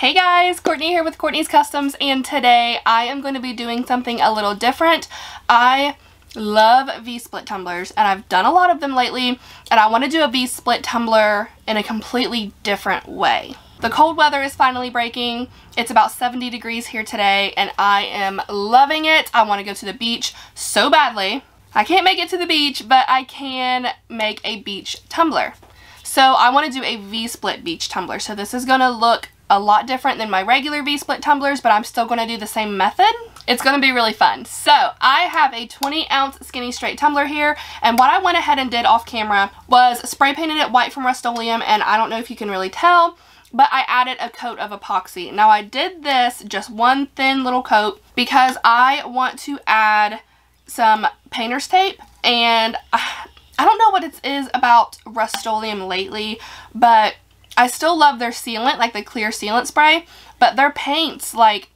Hey guys, Courtney here with Courtney's Customs, and today I am going to be doing something a little different. I love V-split tumblers, and I've done a lot of them lately, and I want to do a V-split tumbler in a completely different way. The cold weather is finally breaking. It's about 70 degrees here today, and I am loving it. I want to go to the beach so badly. I can't make it to the beach, but I can make a beach tumbler. So I want to do a V-split beach tumbler. So this is going to look a lot different than my regular V-split tumblers, but I'm still going to do the same method. It's going to be really fun. So I have a 20-ounce skinny straight tumbler here, and what I went ahead and did off camera was spray painted it white from Rust-Oleum, and I don't know if you can really tell, but I added a coat of epoxy. Now I did this, just one thin little coat, because I want to add some painter's tape, and I don't know what it is about Rust-Oleum lately, but I still love their sealant, like the clear sealant spray, but their paints, like,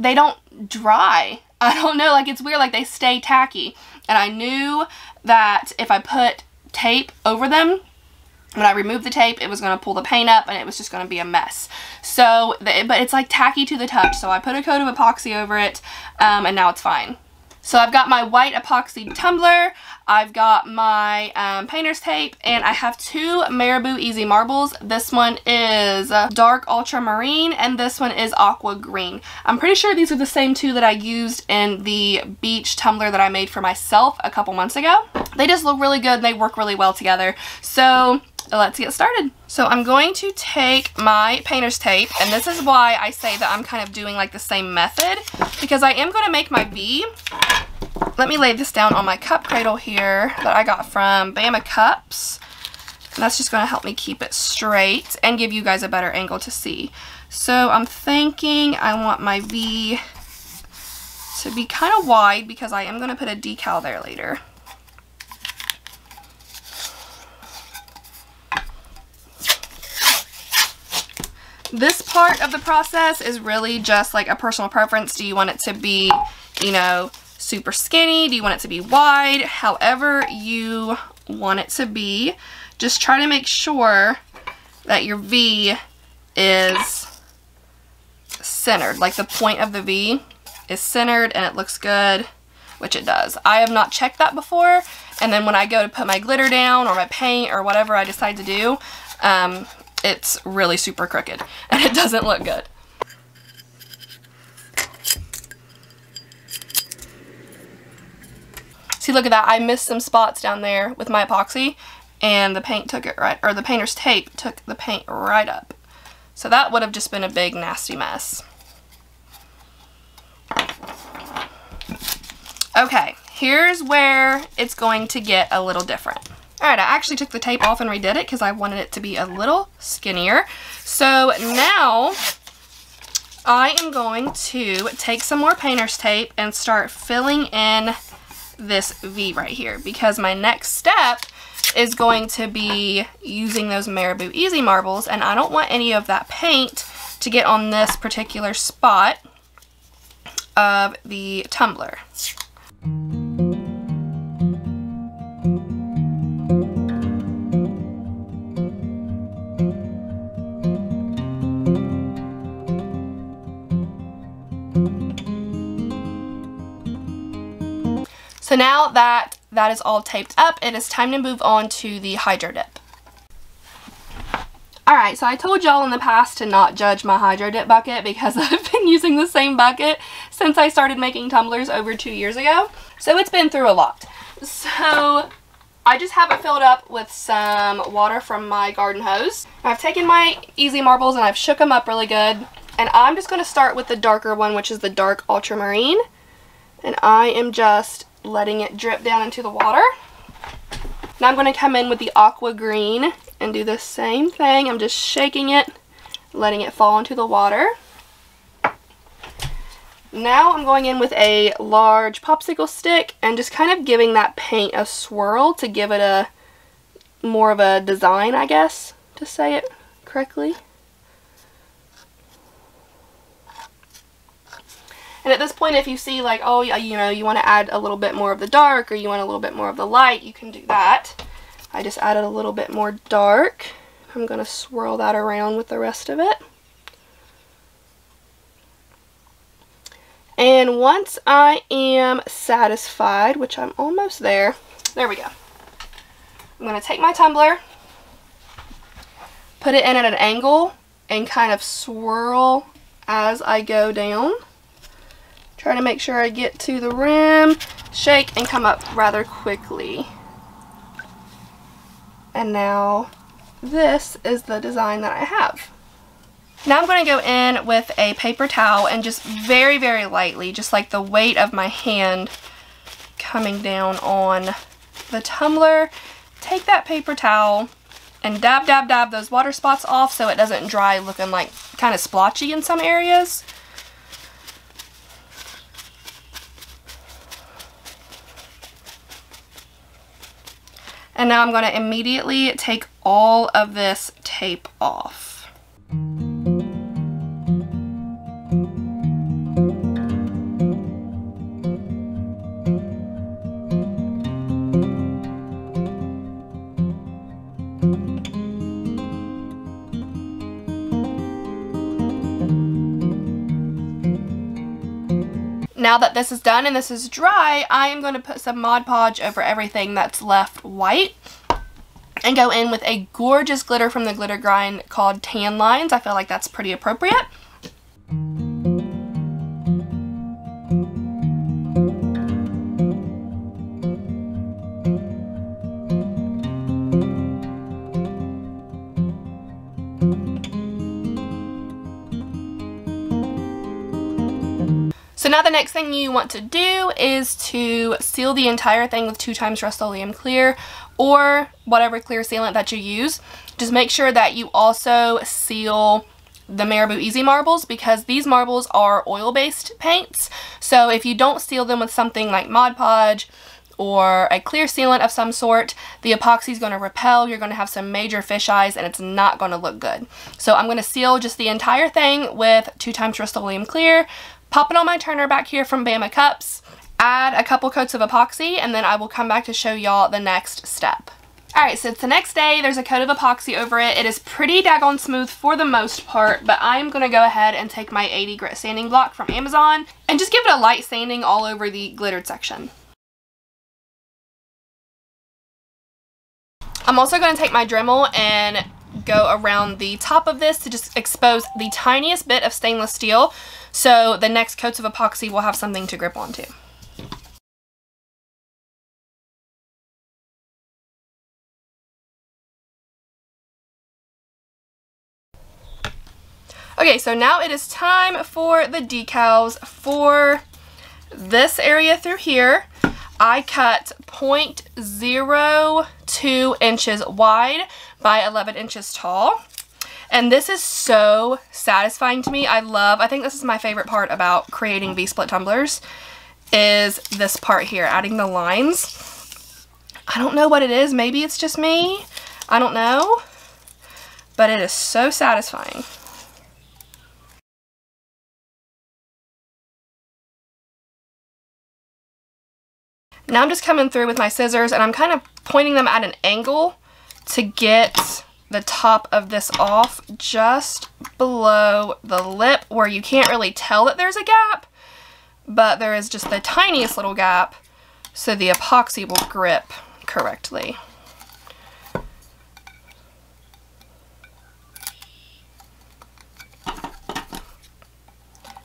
they don't dry. I don't know, like, it's weird, like, they stay tacky. And I knew that if I put tape over them, when I removed the tape, it was going to pull the paint up, and it was just going to be a mess. So, but it's, like, tacky to the touch, so I put a coat of epoxy over it, and now it's fine. So I've got my white epoxy tumbler, I've got my painter's tape, and I have two Marabou Easy Marbles. This one is dark ultramarine, and this one is aqua green. I'm pretty sure these are the same two that I used in the beach tumbler that I made for myself a couple months ago. They just look really good, and they work really well together. So let's get started. So I'm going to take my painter's tape, and this is why I say that I'm kind of doing like the same method, because I am going to make my V. Let me lay this down on my cup cradle here that I got from Bama Cups. And that's just going to help me keep it straight and give you guys a better angle to see. So I'm thinking I want my V to be kind of wide, because I am going to put a decal there later. This part of the process is really just like a personal preference. Do you want it to be, you know, super skinny? Do you want it to be wide? However you want it to be. Just try to make sure that your V is centered. Like the point of the V is centered and it looks good, which it does. I have not checked that before, and then when I go to put my glitter down or my paint or whatever I decide to do, it's really super crooked and it doesn't look good. See, look at that. I missed some spots down there with my epoxy, and the paint took it right, or the painter's tape took the paint right up. So that would have just been a big nasty mess. Okay, here's where it's going to get a little different. Alright, I actually took the tape off and redid it because I wanted it to be a little skinnier. So now I am going to take some more painter's tape and start filling in this V right here, because my next step is going to be using those Marabou Easy Marbles, and I don't want any of that paint to get on this particular spot of the tumbler. So now that that is all taped up, it is time to move on to the Hydro Dip. Alright, so I told y'all in the past to not judge my Hydro Dip bucket, because I've been using the same bucket since I started making tumblers over 2 years ago. So it's been through a lot. So I just have it filled up with some water from my garden hose. I've taken my Easy Marbles and I've shook them up really good. And I'm just going to start with the darker one, which is the dark ultramarine. And I am just letting it drip down into the water. Now I'm going to come in with the aqua green and do the same thing. I'm just shaking it, letting it fall into the water. Now I'm going in with a large popsicle stick and just kind of giving that paint a swirl to give it a more of a design, I guess, to say it correctly. And at this point, if you see like, oh, you know, you want to add a little bit more of the dark, or you want a little bit more of the light, you can do that. I just added a little bit more dark. I'm going to swirl that around with the rest of it. And once I am satisfied, which I'm almost there we go. I'm going to take my tumbler, put it in at an angle, and kind of swirl as I go down. Try to make sure I get to the rim, shake, and come up rather quickly. And now this is the design that I have. Now I'm going to go in with a paper towel and just very, very lightly, just like the weight of my hand coming down on the tumbler, take that paper towel and dab, dab, dab those water spots off so it doesn't dry looking like kind of splotchy in some areas. And now I'm going to immediately take all of this tape off. Now that this is done and this is dry, I am going to put some Mod Podge over everything that's left white and go in with a gorgeous glitter from the glitter grind called Tan Lines. I feel like that's pretty appropriate. So now the next thing you want to do is to seal the entire thing with 2x Rust-Oleum Clear or whatever clear sealant that you use. Just make sure that you also seal the Marabou Easy marbles because these marbles are oil-based paints. So if you don't seal them with something like Mod Podge or a clear sealant of some sort, the epoxy is going to repel, you're going to have some major fish eyes, and it's not going to look good. So I'm going to seal just the entire thing with 2x Rust-Oleum Clear, pop it on my turner back here from Bama Cups, add a couple coats of epoxy, and then I will come back to show y'all the next step. Alright, so it's the next day, there's a coat of epoxy over it. It is pretty daggone smooth for the most part, but I'm going to go ahead and take my 80 grit sanding block from Amazon and just give it a light sanding all over the glittered section. I'm also going to take my Dremel and go around the top of this to just expose the tiniest bit of stainless steel so the next coats of epoxy will have something to grip onto. Okay, so now it is time for the decals. For this area through here, I cut 0.02 inches wide by 11 inches tall. And this is so satisfying to me. I think this is my favorite part about creating V-split tumblers is this part here, adding the lines. I don't know what it is. Maybe it's just me. I don't know. But it is so satisfying. Now I'm just coming through with my scissors and I'm kind of pointing them at an angle to get the top of this off just below the lip where you can't really tell that there's a gap, but there is just the tiniest little gap so the epoxy will grip correctly.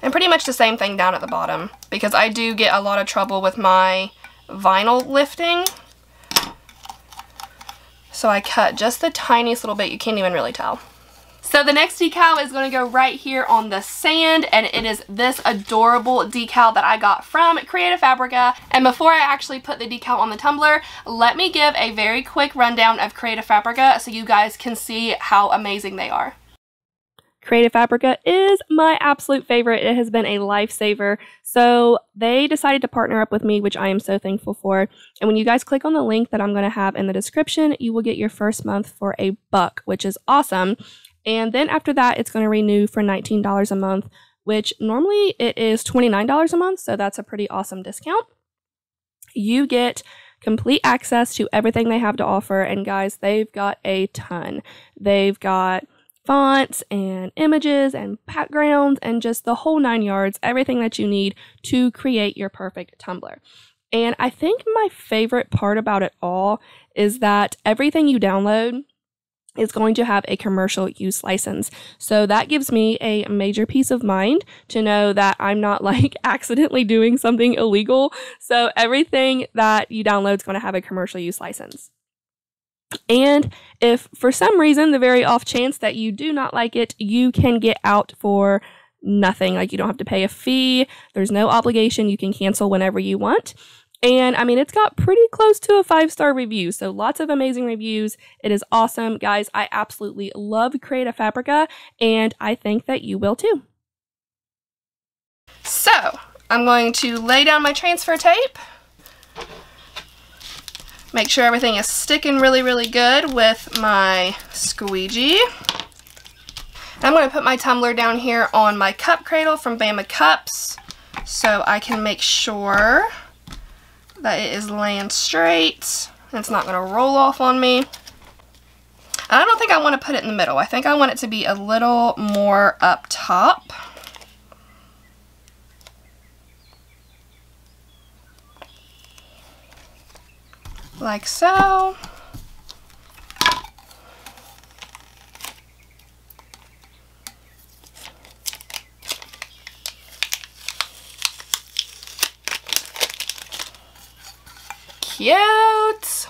And pretty much the same thing down at the bottom because I do get a lot of trouble with my vinyl lifting. So I cut just the tiniest little bit, you can't even really tell. So the next decal is going to go right here on the sand, and it is this adorable decal that I got from Creative Fabrica. And before I actually put the decal on the tumbler, let me give a very quick rundown of Creative Fabrica so you guys can see how amazing they are. Creative Fabrica is my absolute favorite. It has been a lifesaver. So they decided to partner up with me, which I am so thankful for. And when you guys click on the link that I'm going to have in the description, you will get your first month for $1, which is awesome. And then after that, it's going to renew for $19 a month, which normally it is $29 a month. So that's a pretty awesome discount. You get complete access to everything they have to offer. And guys, they've got a ton. They've got fonts and images and backgrounds and just the whole 9 yards, everything that you need to create your perfect tumbler. And I think my favorite part about it all is that everything you download is going to have a commercial use license. So that gives me a major peace of mind to know that I'm not like accidentally doing something illegal. So everything that you download is going to have a commercial use license. And if for some reason, the very off chance that you do not like it, you can get out for nothing. Like you don't have to pay a fee. There's no obligation. You can cancel whenever you want. And I mean, it's got pretty close to a 5-star review. So lots of amazing reviews. It is awesome. Guys, I absolutely love Creative Fabrica and I think that you will too. So I'm going to lay down my transfer tape. Make sure everything is sticking really, really good with my squeegee. I'm going to put my tumbler down here on my cup cradle from Bama Cups so I can make sure that it is laying straight and it's not going to roll off on me. And I don't think I want to put it in the middle. I think I want it to be a little more up top. Like so. Cute.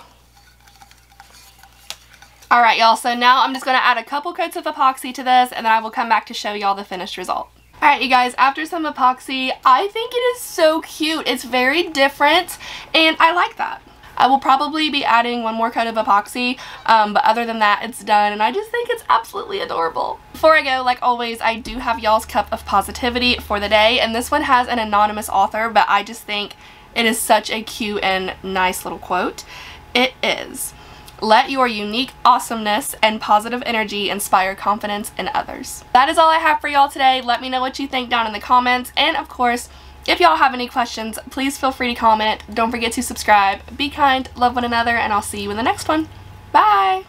Alright y'all, so now I'm just going to add a couple coats of epoxy to this and then I will come back to show y'all the finished result. Alright you guys, after some epoxy, I think it is so cute. It's very different and I like that. I will probably be adding one more coat of epoxy, but other than that, it's done, and I just think it's absolutely adorable. Before I go, like always, I do have y'all's cup of positivity for the day, and this one has an anonymous author, but I just think it is such a cute and nice little quote. It is, "Let your unique awesomeness and positive energy inspire confidence in others." That is all I have for y'all today. Let me know what you think down in the comments, and of course, if y'all have any questions, please feel free to comment. Don't forget to subscribe. Be kind, love one another, and I'll see you in the next one. Bye!